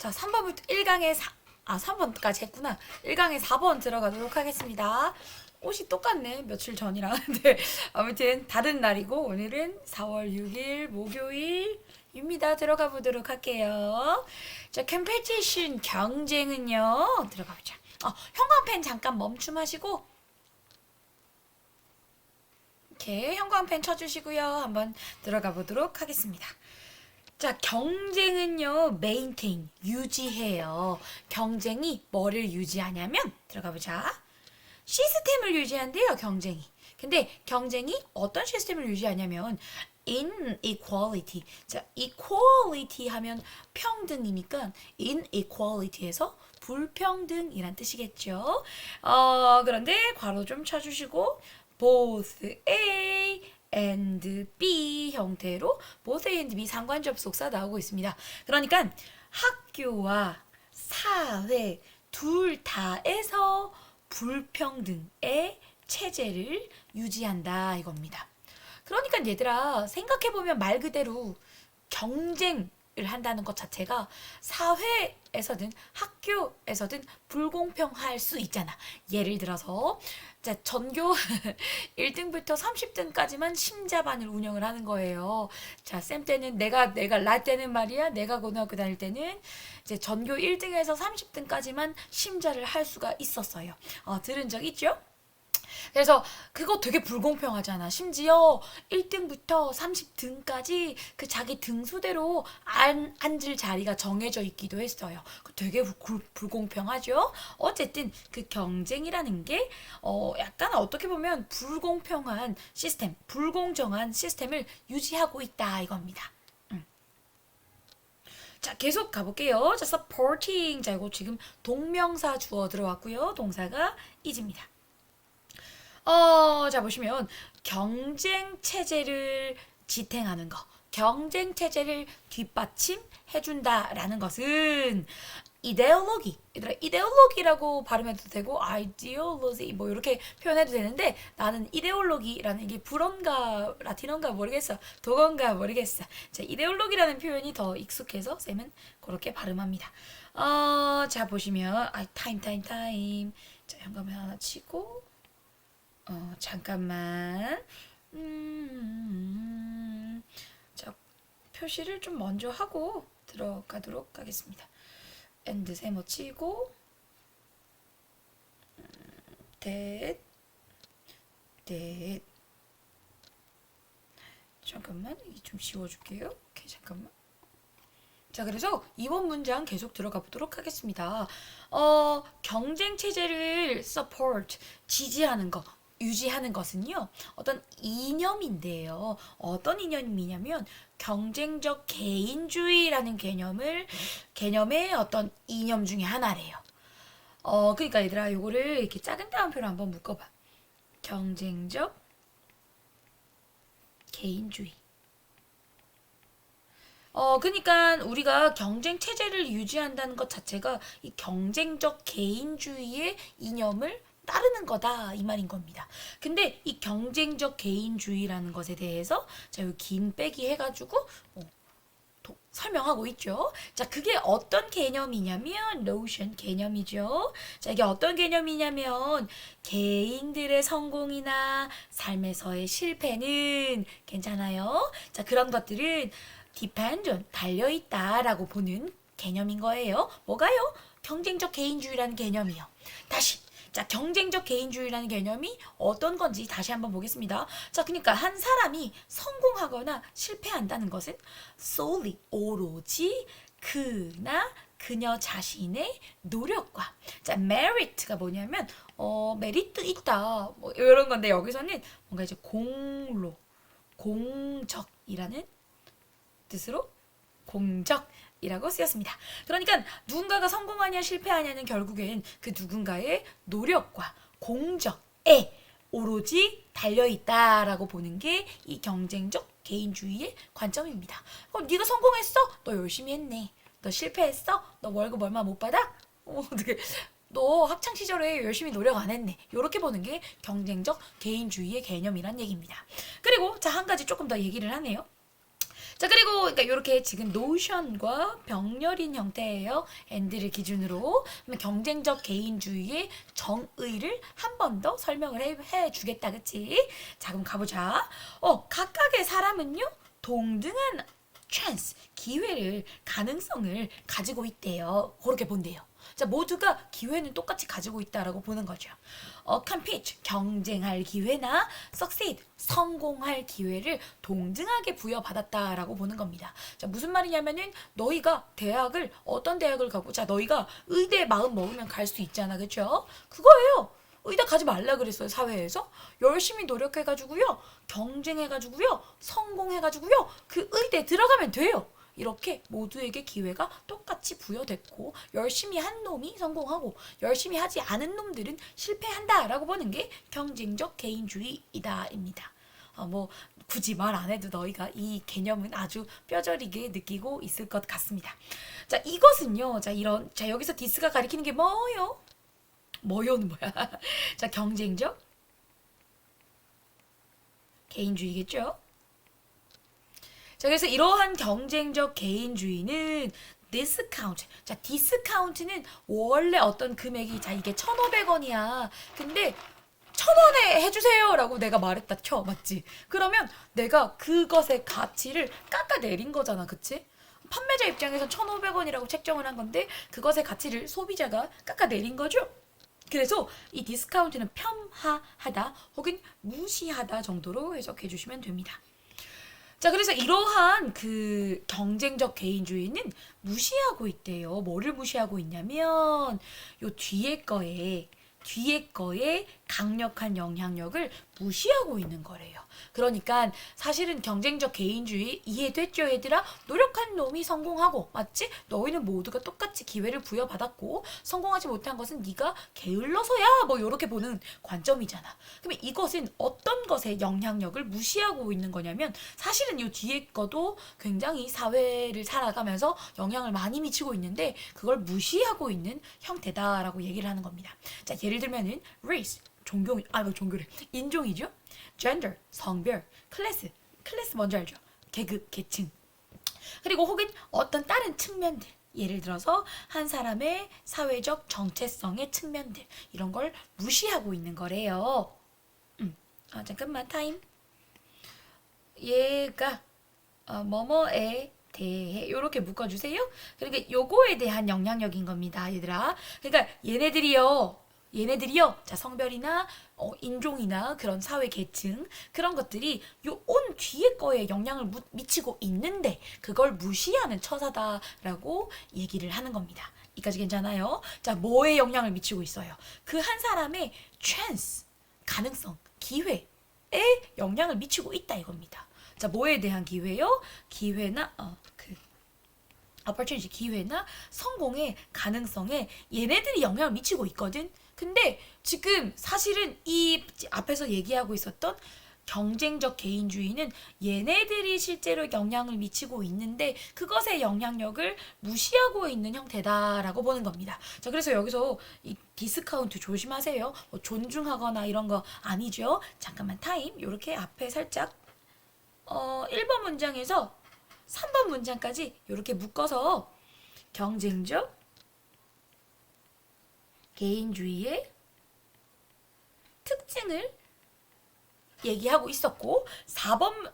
자, 3번부터 1강에 3번까지 했구나. 1강에 4번 들어가도록 하겠습니다. 옷이 똑같네. 며칠 전이랑. 근데 아무튼 다른 날이고 오늘은 4월 6일 목요일입니다. 들어가 보도록 할게요. 자, 컴페티션 경쟁은요. 들어가 보자. 형광펜 잠깐 멈춤하시고 이렇게 형광펜 쳐주시고요. 한번 들어가 보도록 하겠습니다. 자, 경쟁은요, maintain, 유지해요. 경쟁이 뭐를 유지하냐면, 들어가 보자. 시스템을 유지한대요, 경쟁이. 근데 경쟁이 어떤 시스템을 유지하냐면, inequality. 자, equality 하면 평등이니까, inequality에서 불평등이란 뜻이겠죠. 그런데 괄호 좀 쳐주시고, both A and B 형태로 both A and B 상관접속사 나오고 있습니다. 그러니까 학교와 사회 둘 다에서 불평등의 체제를 유지한다 이겁니다. 그러니까 얘들아 생각해보면 말 그대로 경쟁을 한다는 것 자체가 사회에서든 학교에서든 불공평할 수 있잖아. 예를 들어서 자, 전교 1등부터 30등까지만 심자반을 운영을 하는 거예요. 자, 쌤 때는 내가 라 때는 말이야. 내가 고등학교 다닐 때는 이제 전교 1등에서 30등까지만 심자를 할 수가 있었어요. 들은 적 있죠? 그래서 그거 되게 불공평하잖아. 심지어 1등부터 30등까지 그 자기 등수대로 앉을 자리가 정해져 있기도 했어요. 되게 불공평하죠. 어쨌든 그 경쟁이라는 게 약간 어떻게 보면 불공평한 시스템, 불공정한 시스템을 유지하고 있다 이겁니다. 자, 계속 가볼게요. 자, supporting. 자, 이거 지금 동명사 주어 들어왔고요. 동사가 is입니다. 자, 보시면 경쟁 체제를 지탱하는 거, 경쟁 체제를 뒷받침해준다라는 것은 이데올로기, 얘들아 이데올로기라고 발음해도 되고 아이디올로지 뭐 이렇게 표현해도 되는데 나는 이데올로기라는 게 불어인가 라틴어인가 모르겠어, 독어인가 모르겠어. 자, 이데올로기라는 표현이 더 익숙해서 쌤은 그렇게 발음합니다. 자, 보시면 타임. 자, 현관문 하나 치고 잠깐만. 자, 표시를 좀 먼저 하고 들어가도록 하겠습니다. 엔드 세모 치고, 댓. 잠깐만, 이 좀 지워줄게요. 오케이, 잠깐만. 자, 그래서 이번 문장 계속 들어가 보도록 하겠습니다. 경쟁 체제를 support, 지지하는 거, 유지하는 것은요, 어떤 이념인데요. 어떤 이념이냐면, 경쟁적 개인주의라는 개념의 어떤 이념 중에 하나래요. 그러니까 얘들아, 요거를 이렇게 작은 따옴표로 한번 묶어봐. 경쟁적 개인주의. 그러니까 우리가 경쟁 체제를 유지한다는 것 자체가 이 경쟁적 개인주의의 이념을 따르는 거다 이 말인 겁니다. 근데 이 경쟁적 개인주의라는 것에 대해서 자, 여기 긴 빼기 해가지고 설명하고 있죠. 자, 그게 어떤 개념이냐면 notion 개념이죠. 자, 이게 어떤 개념이냐면 개인들의 성공이나 삶에서의 실패는 괜찮아요. 자, 그런 것들은 depend on 달려있다라고 보는 개념인 거예요. 뭐가요? 경쟁적 개인주의라는 개념이요. 다시 자, 경쟁적 개인주의라는 개념이 어떤 건지 다시 한번 보겠습니다. 자, 그러니까 한 사람이 성공하거나 실패한다는 것은 solely, 오로지 그나 그녀 자신의 노력과 자, merit가 뭐냐면 메리트 있다 뭐 이런 건데 여기서는 뭔가 이제 공로, 공적이라는 뜻으로 공적이라고 쓰였습니다. 그러니까 누군가가 성공하냐 실패하냐는 결국엔 그 누군가의 노력과 공적에 오로지 달려있다라고 보는 게 이 경쟁적 개인주의의 관점입니다. 네가 성공했어? 너 열심히 했네. 너 실패했어? 너 월급 얼마 못 받아? 어떻게 너 학창 시절에 열심히 노력 안 했네. 이렇게 보는 게 경쟁적 개인주의의 개념이란 얘기입니다. 그리고 자, 한 가지 조금 더 얘기를 하네요. 자, 그리고 그러니까 이렇게 지금 노션과 병렬인 형태예요. and를 기준으로. 그러면 경쟁적 개인주의의 정의를 한 번 더 설명을 해 주겠다. 그치? 자, 그럼 가보자. 각각의 사람은요. 동등한 chance, 기회를, 가능성을 가지고 있대요. 그렇게 본대요. 자, 모두가 기회는 똑같이 가지고 있다라고 보는 거죠. compete, 경쟁할 기회나 succeed, 성공할 기회를 동등하게 부여받았다라고 보는 겁니다. 자, 무슨 말이냐면은 너희가 어떤 대학을 가고, 자, 너희가 의대 마음 먹으면 갈 수 있잖아. 그쵸? 그거예요. 의대 가지 말라 그랬어요, 사회에서. 열심히 노력해가지고요, 경쟁해가지고요, 성공해가지고요, 그 의대 들어가면 돼요. 이렇게 모두에게 기회가 똑같이 부여됐고, 열심히 한 놈이 성공하고 열심히 하지 않은 놈들은 실패한다라고 보는 게 경쟁적 개인주의이다입니다. 뭐 굳이 말 안 해도 너희가 이 개념은 아주 뼈저리게 느끼고 있을 것 같습니다. 자, 이것은요, 자, 여기서 디스가 가리키는 게 뭐요? 뭐요는 뭐야? 자, 경쟁적 개인주의겠죠? 자, 그래서 이러한 경쟁적 개인주의는 디스카운트. 자, 디스카운트는 원래 어떤 금액이, 자, 이게 1,500원이야. 근데 1,000원에 해주세요 라고 내가 말했다 쳐. 맞지? 그러면 내가 그것의 가치를 깎아내린 거잖아. 그치? 판매자 입장에서 1,500원이라고 책정을 한 건데 그것의 가치를 소비자가 깎아내린 거죠. 그래서 이 디스카운트는 폄하하다 혹은 무시하다 정도로 해석해 주시면 됩니다. 자, 그래서 이러한 그 경쟁적 개인주의는 무시하고 있대요. 뭐를 무시하고 있냐면 요 뒤에 거에 강력한 영향력을 무시하고 있는 거래요. 그러니까 사실은 경쟁적 개인주의 이해됐죠, 얘들아? 노력한 놈이 성공하고, 맞지? 너희는 모두가 똑같이 기회를 부여받았고 성공하지 못한 것은 네가 게을러서야, 뭐 이렇게 보는 관점이잖아. 그러면 이것은 어떤 것에 영향력을 무시하고 있는 거냐면 사실은 이 뒤에 거도 굉장히 사회를 살아가면서 영향을 많이 미치고 있는데 그걸 무시하고 있는 형태다라고 얘기를 하는 겁니다. 자, 예를 들면은 race, 종교래. 인종이죠. gender, 성별, 클래스 뭔지 알죠? 계급, 계층. 그리고 혹은 어떤 다른 측면들. 예를 들어서 한 사람의 사회적 정체성의 측면들. 이런 걸 무시하고 있는 거래요. 잠깐만, 타임. 얘가 뭐뭐에 대해 이렇게 묶어주세요. 그러니까 요거에 대한 영향력인 겁니다, 얘들아. 그러니까 얘네들이요. 자, 성별이나 인종이나 그런 사회 계층 그런 것들이 요 온 뒤에 거에 영향을 미치고 있는데 그걸 무시하는 처사다라고 얘기를 하는 겁니다. 이까지 괜찮아요? 자, 뭐에 영향을 미치고 있어요? 그 한 사람의 chance, 가능성, 기회에 영향을 미치고 있다 이겁니다. 자, 뭐에 대한 기회요? 기회나 opportunity, 기회나 성공의 가능성에 얘네들이 영향을 미치고 있거든. 근데 지금 사실은 이 앞에서 얘기하고 있었던 경쟁적 개인주의는 얘네들이 실제로 영향을 미치고 있는데 그것의 영향력을 무시하고 있는 형태다라고 보는 겁니다. 자, 그래서 여기서 이 디스카운트 조심하세요. 뭐 존중하거나 이런 거 아니죠. 잠깐만, 타임. 이렇게 앞에 살짝 1번 문장에서 3번 문장까지 이렇게 묶어서 경쟁적 개인주의의 특징을 얘기하고 있었고 4번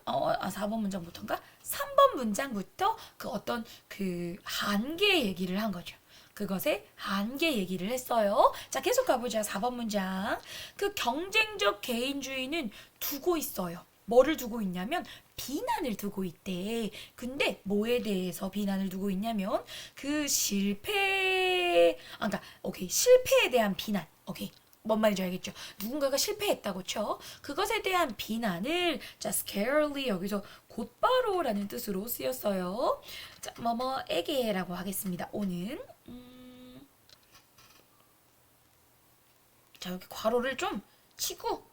문장부터인가? 3번 문장부터 그 어떤 그 한계 얘기를 한 거죠. 그것의 한계 얘기를 했어요. 자, 계속 가보자. 4번 문장. 그 경쟁적 개인주의는 두고 있어요. 뭐를 두고 있냐면 비난을 두고 있대. 근데 뭐에 대해서 비난을 두고 있냐면 그 실패에 대한 비난. 오케이. 뭔 말인지 알겠죠? 누군가가 실패했다고 쳐. 그것에 대한 비난을 자, scarily 여기서 곧바로라는 뜻으로 쓰였어요. 자, 뭐뭐에게라고 하겠습니다. 오는 자, 여기 괄호를 좀 치고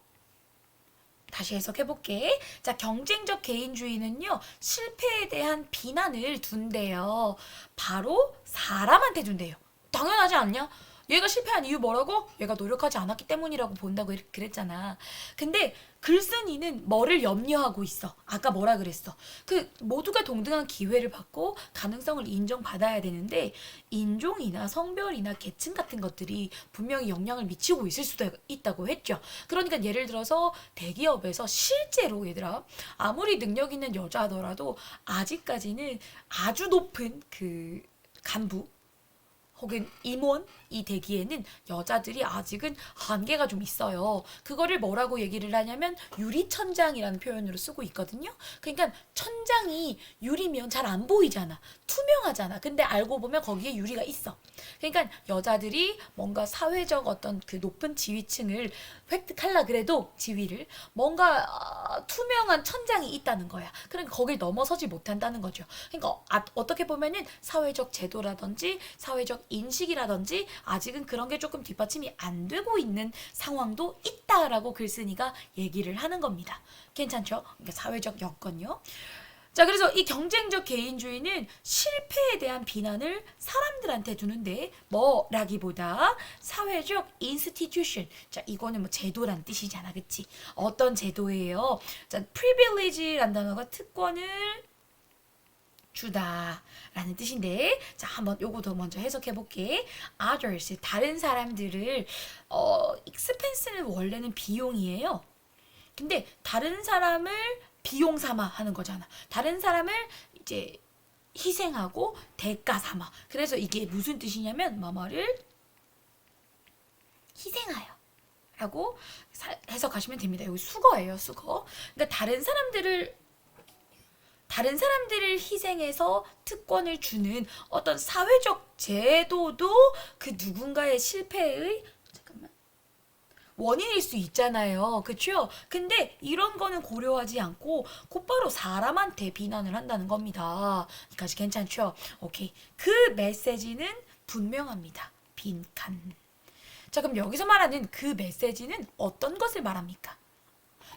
다시 해석해볼게. 자, 경쟁적 개인주의는요, 실패에 대한 비난을 둔대요. 바로 사람한테 둔대요. 당연하지 않냐? 얘가 실패한 이유 뭐라고? 얘가 노력하지 않았기 때문이라고 본다고 그랬잖아. 근데 글쓴이는 뭐를 염려하고 있어? 아까 뭐라 그랬어? 그 모두가 동등한 기회를 받고 가능성을 인정받아야 되는데 인종이나 성별이나 계층 같은 것들이 분명히 영향을 미치고 있을 수도 있다고 했죠. 그러니까 예를 들어서 대기업에서 실제로 얘들아 아무리 능력 있는 여자더라도 아직까지는 아주 높은 그 간부 혹은 임원이 되기에는 여자들이 아직은 한계가 좀 있어요. 그거를 뭐라고 얘기를 하냐면 유리천장이라는 표현으로 쓰고 있거든요. 그러니까 천장이 유리면 잘 안 보이잖아. 투명하잖아. 근데 알고 보면 거기에 유리가 있어. 그러니까 여자들이 뭔가 사회적 어떤 그 높은 지위층을 획득하려 그래도 지위를 뭔가 투명한 천장이 있다는 거야. 그러니까 거길 넘어서지 못한다는 거죠. 그러니까 어떻게 보면은 사회적 제도라든지 사회적 인식이라든지 아직은 그런 게 조금 뒷받침이 안 되고 있는 상황도 있다라고 글쓴이가 얘기를 하는 겁니다. 괜찮죠? 그러니까 사회적 여건요. 자, 그래서 이 경쟁적 개인주의는 실패에 대한 비난을 사람들한테 두는데 뭐라기보다 사회적 institution. 자, 이거는 뭐 제도란 뜻이잖아. 그치? 어떤 제도예요? 자, privilege란 단어가 특권을 주다라는 뜻인데, 자, 한번 요거도 먼저 해석해 볼게. others, 다른 사람들을 expense는 원래는 비용이에요. 근데 다른 사람을 비용 삼아 하는 거잖아. 다른 사람을 이제 희생하고 대가 삼아. 그래서 이게 무슨 뜻이냐면 뭐뭐를 희생하여 라고 해석하시면 됩니다. 여기 수거예요, 수거. 그러니까 다른 사람들을 희생해서 특권을 주는 어떤 사회적 제도도 그 누군가의 실패의 원인일 수 있잖아요. 그쵸? 근데 이런 거는 고려하지 않고 곧바로 사람한테 비난을 한다는 겁니다. 여기까지 괜찮죠? 오케이. 그 메시지는 분명합니다. 빈칸. 자, 그럼 여기서 말하는 그 메시지는 어떤 것을 말합니까?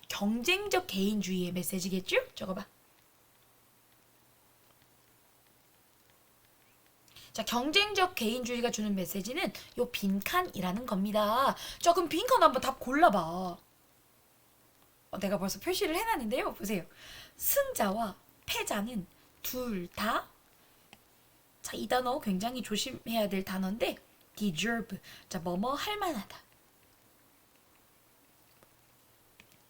경쟁적 개인주의의 메시지겠죠? 적어봐. 자, 경쟁적 개인주의가 주는 메시지는 요 빈칸이라는 겁니다. 자, 그럼 빈칸 한번 답 골라봐. 내가 벌써 표시를 해놨는데요. 보세요. 승자와 패자는 둘 다, 자, 이 단어 굉장히 조심해야 될 단어인데 deserve, 자, 뭐뭐 할 만하다.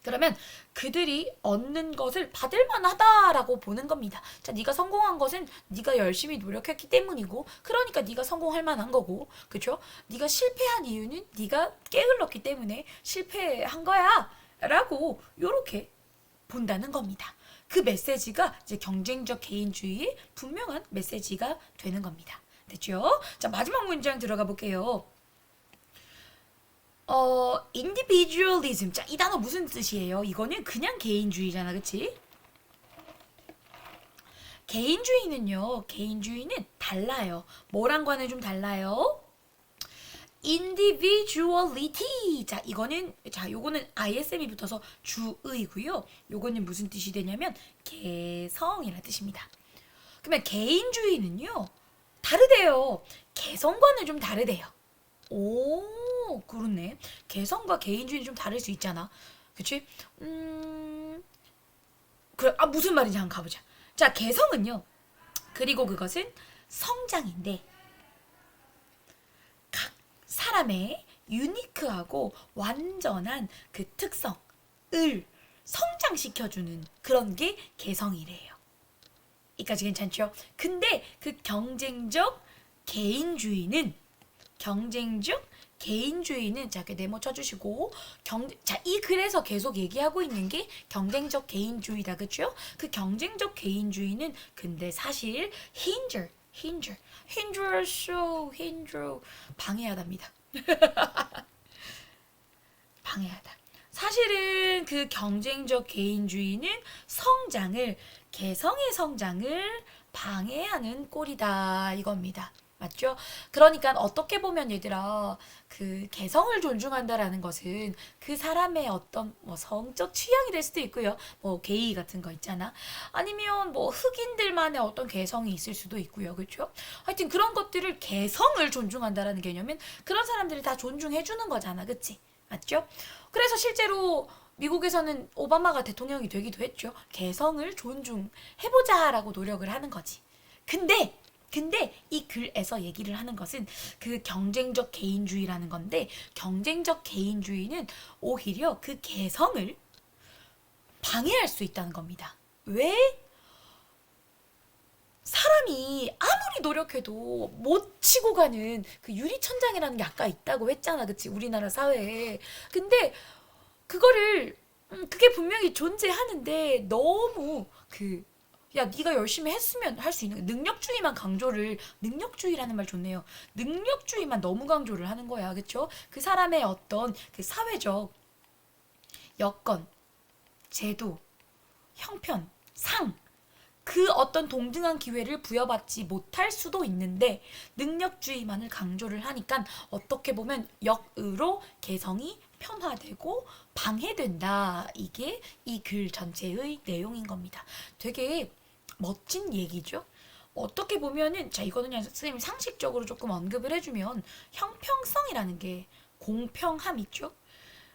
그러면 그들이 얻는 것을 받을 만하다라고 보는 겁니다. 자, 네가 성공한 것은 네가 열심히 노력했기 때문이고, 그러니까 네가 성공할 만한 거고, 그렇죠? 네가 실패한 이유는 네가 게을렀기 때문에 실패한 거야라고 요렇게 본다는 겁니다. 그 메시지가 이제 경쟁적 개인주의의 분명한 메시지가 되는 겁니다. 됐죠? 자, 마지막 문장 들어가 볼게요. individualism. 자, 이 단어 무슨 뜻이에요? 이거는 그냥 개인주의잖아, 그치? 개인주의는 달라요. 뭐랑과는 좀 달라요? individuality. 자, 요거는 ISM이 붙어서 주의고요. 요거는 무슨 뜻이 되냐면 개성이라는 뜻입니다. 그러면 개인주의는요, 다르대요. 개성과는 좀 다르대요. 오, 그렇네. 개성과 개인주의는 좀 다를 수 있잖아. 그치? 그래, 무슨 말인지 한번 가보자. 자, 개성은요, 그리고 그것은 성장인데, 각 사람의 유니크하고 완전한 그 특성을 성장시켜주는 그런 게 개성이래요. 이까지 괜찮죠? 근데 그 경쟁적 개인주의는 자, 이렇게 네모 쳐주시고, 자, 이 글에서 계속 얘기하고 있는 게 경쟁적 개인주의다, 그쵸? 그 경쟁적 개인주의는 근데 사실 hinder, 방해하답니다. 방해하다. 사실은 그 경쟁적 개인주의는 개성의 성장을 방해하는 꼴이다, 이겁니다. 맞죠? 그러니까 어떻게 보면 얘들아, 그 개성을 존중한다라는 것은 그 사람의 어떤 뭐 성적 취향이 될 수도 있고요. 뭐 게이 같은 거 있잖아. 아니면 뭐 흑인들만의 어떤 개성이 있을 수도 있고요. 그렇죠? 하여튼 그런 것들을 개성을 존중한다라는 개념은 그런 사람들이 다 존중해 주는 거잖아. 그치? 맞죠? 그래서 실제로 미국에서는 오바마가 대통령이 되기도 했죠. 개성을 존중해보자라고 노력을 하는 거지. 근데 이 글에서 얘기를 하는 것은 그 경쟁적 개인주의라는 건데, 경쟁적 개인주의는 오히려 그 개성을 방해할 수 있다는 겁니다. 왜? 사람이 아무리 노력해도 못 치고 가는 그 유리천장이라는 게 아까 있다고 했잖아. 그치? 우리나라 사회에. 근데 그거를 그게 분명히 존재하는데 너무 그 야, 네가 열심히 했으면 할 수 있는 능력주의만 강조를 능력주의라는 말 좋네요. 능력주의만 너무 강조를 하는 거야. 그렇죠? 그 사람의 어떤 그 사회적 여건, 제도, 형편, 상, 그 어떤 동등한 기회를 부여받지 못할 수도 있는데 능력주의만을 강조를 하니까 어떻게 보면 역으로 개성이 폄하되고 방해된다. 이게 이 글 전체의 내용인 겁니다. 되게 멋진 얘기죠. 어떻게 보면은 자 이거는 그냥 선생님이 상식적으로 조금 언급을 해주면 형평성이라는 게 공평함 있죠.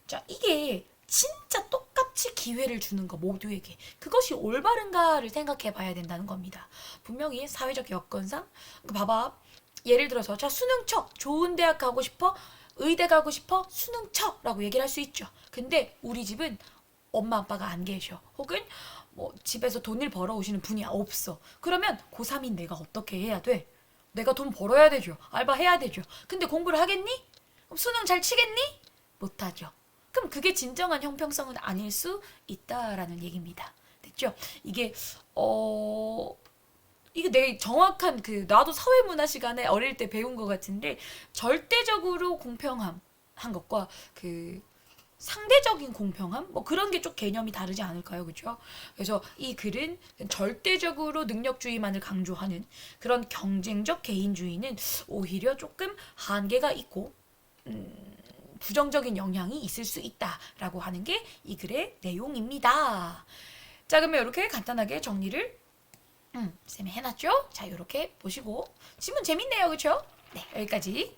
자 이게 진짜 똑같이 기회를 주는 거 모두에게 그것이 올바른가를 생각해 봐야 된다는 겁니다. 분명히 사회적 여건상 봐봐 예를 들어서 자 수능 쳐 좋은 대학 가고 싶어 의대 가고 싶어 수능 쳐라고 얘기를 할 수 있죠. 근데 우리 집은 엄마 아빠가 안 계셔 혹은 뭐 집에서 돈을 벌어오시는 분이 없어. 그러면 고3인 내가 어떻게 해야 돼? 내가 돈 벌어야 되죠. 알바해야 되죠. 근데 공부를 하겠니? 그럼 수능 잘 치겠니? 못하죠. 그럼 그게 진정한 형평성은 아닐 수 있다라는 얘기입니다. 됐죠? 이게 이게 내 정확한 그 나도 사회문화 시간에 어릴 때 배운 것 같은데 절대적으로 공평함 한 것과 그 상대적인 공평함 뭐 그런 게 좀 개념이 다르지 않을까요, 그렇죠? 그래서 이 글은 절대적으로 능력주의만을 강조하는 그런 경쟁적 개인주의는 오히려 조금 한계가 있고 부정적인 영향이 있을 수 있다라고 하는 게 이 글의 내용입니다. 자, 그러면 이렇게 간단하게 정리를 쌤이 해놨죠? 자, 이렇게 보시고 지문 재밌네요, 그렇죠? 네, 여기까지.